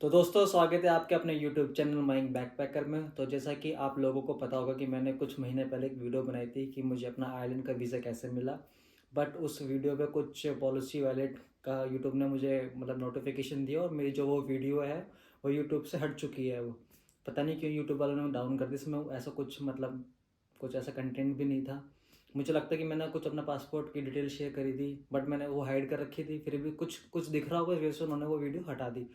तो दोस्तों स्वागत है आपके अपने यूट्यूब चैनल माइंग बैकपैकर में। तो जैसा कि आप लोगों को पता होगा कि मैंने कुछ महीने पहले एक वीडियो बनाई थी कि मुझे अपना आयरलैंड का वीज़ा कैसे मिला। बट उस वीडियो पे कुछ पॉलिसी वैलिड का यूट्यूब ने मुझे नोटिफिकेशन दिया और मेरी जो वो वीडियो है वो यूट्यूब से हट चुकी है। वो पता नहीं क्यों यूट्यूब वालों ने डाउन कर दी। इसमें ऐसा कुछ ऐसा कंटेंट भी नहीं था। मुझे लगता है कि मैंने कुछ अपना पासपोर्ट की डिटेल शेयर करी थी, बट मैंने वो हाइड कर रखी थी। फिर भी कुछ कुछ दिख रहा होगा, इस वजह से उन्होंने वो वीडियो हटा दी।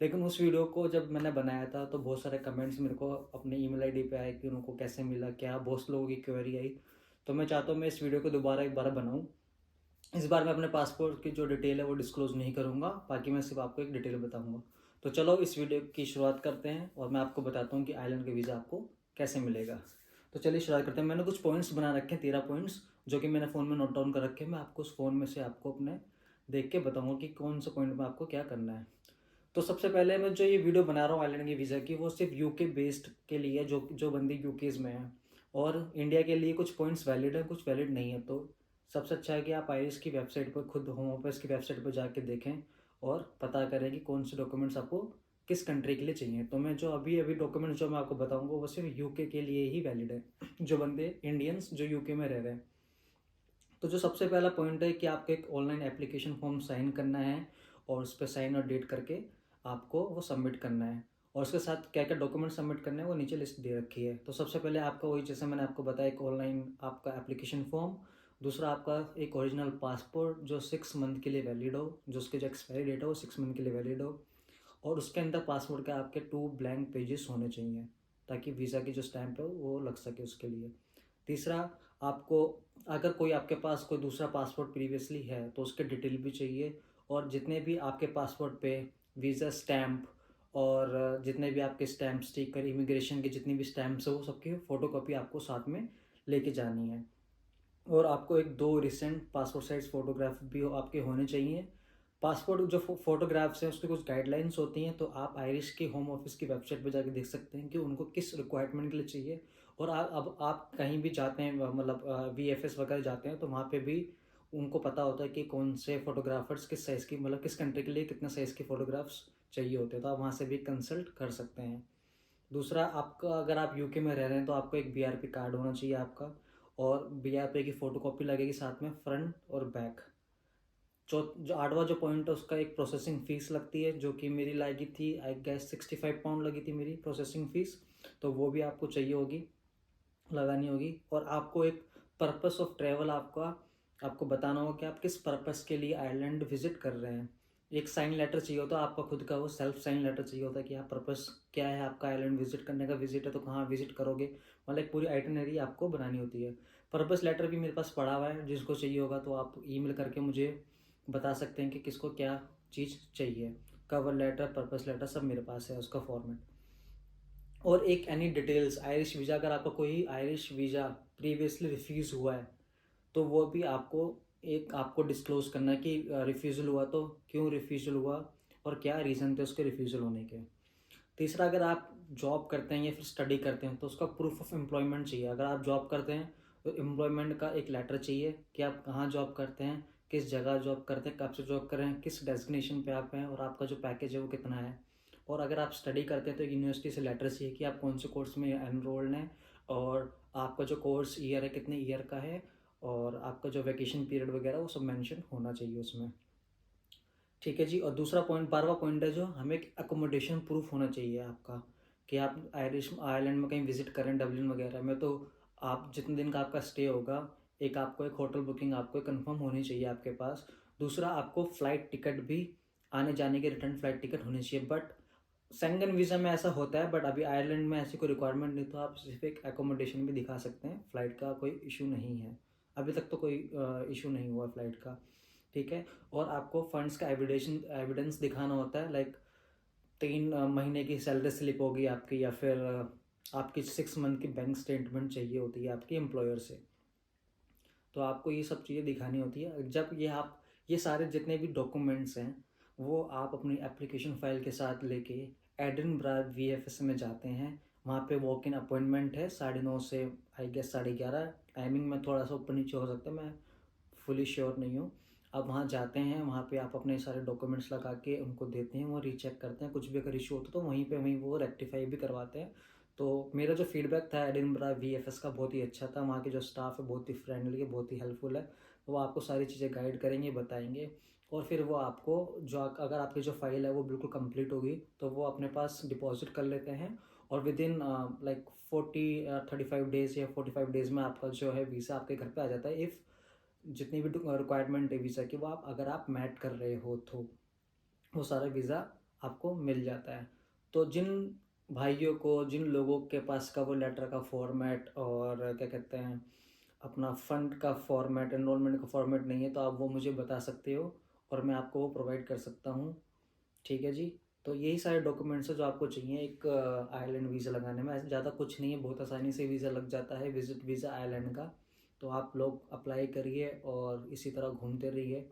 लेकिन उस वीडियो को जब मैंने बनाया था तो बहुत सारे कमेंट्स मेरे को अपने ईमेल आईडी पे आए कि उनको कैसे मिला, क्या बहुत लोगों की क्वेरी आई। तो मैं चाहता हूँ मैं इस वीडियो को दोबारा एक बार बनाऊँ। इस बार मैं अपने पासपोर्ट की जो डिटेल है वो डिस्क्लोज नहीं करूँगा, बाकी मैं सिर्फ आपको एक डिटेल बताऊँगा। तो चलो इस वीडियो की शुरुआत करते हैं और मैं आपको बताता हूँ कि आइलैंड का वीज़ा आपको कैसे मिलेगा। तो चलिए शुरुआत करते हैं। मैंने कुछ पॉइंट्स बना रखे हैं, 13 पॉइंट्स, जो कि मैंने फ़ोन में नोट डाउन कर रखे हैं। मैं आपको उस फ़ोन में से आपको अपने देख के बताऊँगा कि कौन सा पॉइंट में आपको क्या करना है। तो सबसे पहले मैं जो ये वीडियो बना रहा हूँ आइलैंड की वीज़ा की, वो सिर्फ यूके बेस्ड के लिए, जो जो बंदी यूकेज़ में है। और इंडिया के लिए कुछ पॉइंट्स वैलिड है, कुछ वैलिड नहीं है। तो सबसे अच्छा है कि आप आईरिश की वेबसाइट पर, खुद होम ऑफिस की वेबसाइट पर जाके देखें और पता करें कि कौन से डॉक्यूमेंट्स आपको किस कंट्री के लिए चाहिए। तो मैं जो अभी अभी डॉक्यूमेंट्स जो मैं आपको बताऊंगा वो सिर्फ यूके के लिए ही वैलिड है, जो बंदे इंडियंस जो यूके में रह रहे हैं। तो जो सबसे पहला पॉइंट है कि आपको एक ऑनलाइन एप्लीकेशन फॉर्म साइन करना है और उस पर साइन और डेट करके आपको वो सबमिट करना है। और उसके साथ क्या क्या डॉक्यूमेंट सबमिट करने हैं वो नीचे लिस्ट दे रखी है। तो सबसे पहले आपका वही, जैसे मैंने आपको बताया, एक ऑनलाइन आपका एप्लीकेशन फॉर्म। दूसरा आपका एक ओरिजिनल पासपोर्ट जो 6 मंथ के लिए वैलिड हो, जो उसके जो एक्सपायरी डेट है वो 6 मंथ के लिए वैलिड हो। और उसके अंदर पासपोर्ट के आपके 2 ब्लैंक पेजेस होने चाहिए, ताकि वीज़ा की जो स्टैंप है वो लग सके उसके लिए। तीसरा, आपको अगर कोई आपके पास कोई दूसरा पासपोर्ट प्रीवियसली है तो उसके डिटेल भी चाहिए। और जितने भी आपके पासपोर्ट पे वीज़ा स्टैम्प और जितने भी आपके स्टैम्प, स्टिकर, इमिग्रेशन के जितनी भी स्टैम्प्स है वो सबकी फ़ोटोकॉपी आपको साथ में लेके जानी है। और आपको एक 2 रिसेंट पासपोर्ट साइज़ फ़ोटोग्राफ भी आपके होने चाहिए। पासपोर्ट जो फ़ोटोग्राफ्स हैं उसकी कुछ गाइडलाइंस होती हैं, तो आप आयरिश की होम ऑफिस की वेबसाइट पर जाके देख सकते हैं कि उनको किस रिक्वायरमेंट के लिए चाहिए। और अब आप कहीं भी जाते हैं, वीएफएस वगैरह जाते हैं, तो वहाँ पे भी उनको पता होता है कि कौन से फ़ोटोग्राफ़र्स किस साइज़ की, किस कंट्री के लिए कितने साइज़ की फ़ोटोग्राफ्स चाहिए होते हैं, तो आप वहाँ से भी कंसल्ट कर सकते हैं। दूसरा, आपका अगर आप यूके में रह रहे हैं तो आपको एक बीआरपी कार्ड होना चाहिए आपका, और बीआरपी की फ़ोटोकॉपी लगेगी साथ में, फ्रंट और बैक। जो 8वां जो पॉइंट है उसका एक प्रोसेसिंग फ़ीस लगती है, जो कि मेरी लगी थी, आई गेस 65 पाउंड लगी थी मेरी प्रोसेसिंग फ़ीस। तो वो भी आपको चाहिए होगी, लगानी होगी। और आपको एक पर्पस ऑफ ट्रैवल आपका आपको बताना होगा कि आप किस पर्पस के लिए आयरलैंड विजिट कर रहे हैं। एक साइन लेटर चाहिए होता है आपका खुद का, वो सेल्फ साइन लेटर चाहिए होता है कि आप पर्पस क्या है आपका, आयरलैंड विजिट करने का। विजिट है तो कहाँ विजिट करोगे, एक पूरी आइटनरी आपको बनानी होती है। पर्पस लेटर भी मेरे पास पड़ा हुआ है, जिसको चाहिए होगा तो आप ईमेल करके मुझे बता सकते हैं कि किसको क्या चीज़ चाहिए। कवर लेटर, पर्पस लेटर सब मेरे पास है, उसका फॉर्मेट। और एक एनी डिटेल्स आयरिश वीज़ा, अगर आपका कोई आयरिश वीज़ा प्रीवियसली रिफ्यूज़ हुआ है तो वो भी आपको डिस्क्लोज़ करना है कि रिफ्यूज़ल हुआ तो क्यों रिफ्यूज़ल हुआ और क्या रीज़न थे उसके रिफ्यूज़ल होने के। तीसरा, अगर आप जॉब करते हैं या फिर स्टडी करते हैं तो उसका प्रूफ ऑफ एम्प्लॉयमेंट चाहिए। अगर आप जॉब करते हैं तो एम्प्लॉयमेंट का एक लेटर चाहिए कि आप कहाँ जॉब करते हैं, किस जगह जॉब करते हैं, कब से जॉब कर रहे हैं, किस डेजिग्नेशन पे आप हैं और आपका जो पैकेज है वो कितना है। और अगर आप स्टडी करते हैं तो यूनिवर्सिटी से लेटर चाहिए कि आप कौन से कोर्स में एनरोल्ड हैं, और आपका जो कोर्स ईयर है कितने ईयर का है, और आपका जो वैकेशन पीरियड वगैरह वो सब मेंशन होना चाहिए उसमें। ठीक है जी। और दूसरा पॉइंट, 12वां पॉइंट है जो हमें, एक अकोमोडेशन प्रूफ होना चाहिए आपका, कि आप आयरलैंड में कहीं विजिट करें, डबलिन वगैरह में, तो आप जितने दिन का आपका स्टे होगा, एक होटल बुकिंग आपको कंफर्म होनी चाहिए आपके पास। दूसरा, आपको फ़्लाइट टिकट भी, आने जाने की रिटर्न फ़्लाइट टिकट होनी चाहिए। बट शेंगन वीज़ा में ऐसा होता है, बट अभी आयरलैंड में ऐसी कोई रिक्वायरमेंट नहीं, तो आप सिर्फ एक एकोमोडेशन भी दिखा सकते हैं, फ़्लाइट का कोई इशू नहीं है। अभी तक तो कोई इशू नहीं हुआ फ़्लाइट का। ठीक है। और आपको फंड्स का एविडेंस दिखाना होता है, 3 महीने की सैलरी स्लिप होगी आपकी, या फिर आपकी 6 मंथ की बैंक स्टेटमेंट चाहिए होती है आपके एम्प्लॉयर से। तो आपको ये सब चीज़ें दिखानी होती है। जब ये सारे जितने भी डॉक्यूमेंट्स हैं वो आप अपनी एप्लीकेशन फ़ाइल के साथ लेके एडिनब्रा वीएफएस में जाते हैं। वहाँ पे वॉक इन अपॉइंटमेंट है 9:30 से आई गेस 11:30। टाइमिंग में थोड़ा सा ऊपर नीचे हो सकता है, मैं फुली श्योर नहीं हूँ। आप वहाँ जाते हैं, वहाँ पे आप अपने सारे डॉक्यूमेंट्स लगा के उनको देते हैं, वो रीचेक करते हैं, कुछ भी अगर इशू होता है तो वहीं पे वहीं वो रेक्टिफाई भी करवाते हैं। तो मेरा जो फीडबैक था एडिनबरा वीएफएस का बहुत ही अच्छा था। वहाँ के जो स्टाफ है बहुत ही फ्रेंडली है, बहुत ही हेल्पफुल है। वो आपको सारी चीज़ें गाइड करेंगे, बताएंगे, और फिर वो आपको जो अगर आपकी जो फाइल है वो बिल्कुल कंप्लीट होगी तो वो अपने पास डिपॉजिट कर लेते हैं, और विद इन लाइक 35 डेज़ या 45 डेज़ में आपका जो है वीज़ा आपके घर पे आ जाता है। इफ़ जितनी भी रिक्वायरमेंट है वीज़ा की वो आप अगर आप मैट कर रहे हो तो वो सारा वीज़ा आपको मिल जाता है। तो जिन भाइयों को, जिन लोगों के पास कवर लेटर का फॉर्मेट और क्या कहते हैं अपना फ़ंड का फॉर्मेट, एनरोलमेंट का फॉर्मेट नहीं है, तो आप वो मुझे बता सकते हो और मैं आपको वो प्रोवाइड कर सकता हूँ। ठीक है जी। तो यही सारे डॉक्यूमेंट्स हैं जो आपको चाहिए एक आइलैंड वीज़ा लगाने में। ऐसे ज़्यादा कुछ नहीं है, बहुत आसानी से वीज़ा लग जाता है, विजिट वीज़ा आइलैंड का। तो आप लोग अप्लाई करिए और इसी तरह घूमते रहिए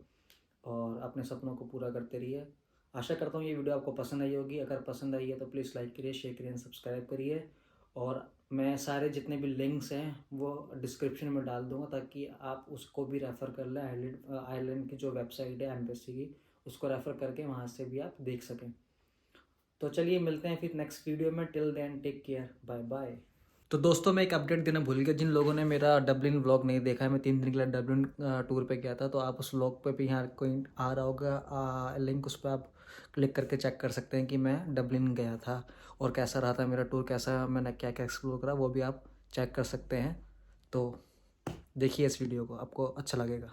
और अपने सपनों को पूरा करते रहिए। आशा करता हूँ ये वीडियो आपको पसंद आई होगी। अगर पसंद आई है तो प्लीज़ लाइक करिए, शेयर करिए एंड सब्सक्राइब करिए। और मैं सारे जितने भी लिंक्स हैं वो डिस्क्रिप्शन में डाल दूँगा ताकि आप उसको भी रेफ़र कर लें। आइलैंड की जो वेबसाइट है एम्बेसी की, उसको रेफ़र करके वहाँ से भी आप देख सकें। तो चलिए मिलते हैं फिर नेक्स्ट वीडियो में। Till then take care, bye bye. तो दोस्तों मैं एक अपडेट देना भूल गया। जिन लोगों ने मेरा डबलिन व्लॉग नहीं देखा है, मैं 3 दिन के लिए डबलिन टूर पे गया था, तो आप उस व्लॉग पे भी यहाँ कोई आ रहा होगा लिंक, उस पर आप क्लिक करके चेक कर सकते हैं कि मैं डबलिन गया था और कैसा रहा था मेरा टूर, कैसा मैंने क्या क्या एक्सप्लोर करा, वो भी आप चेक कर सकते हैं। तो देखिए इस वीडियो को, आपको अच्छा लगेगा।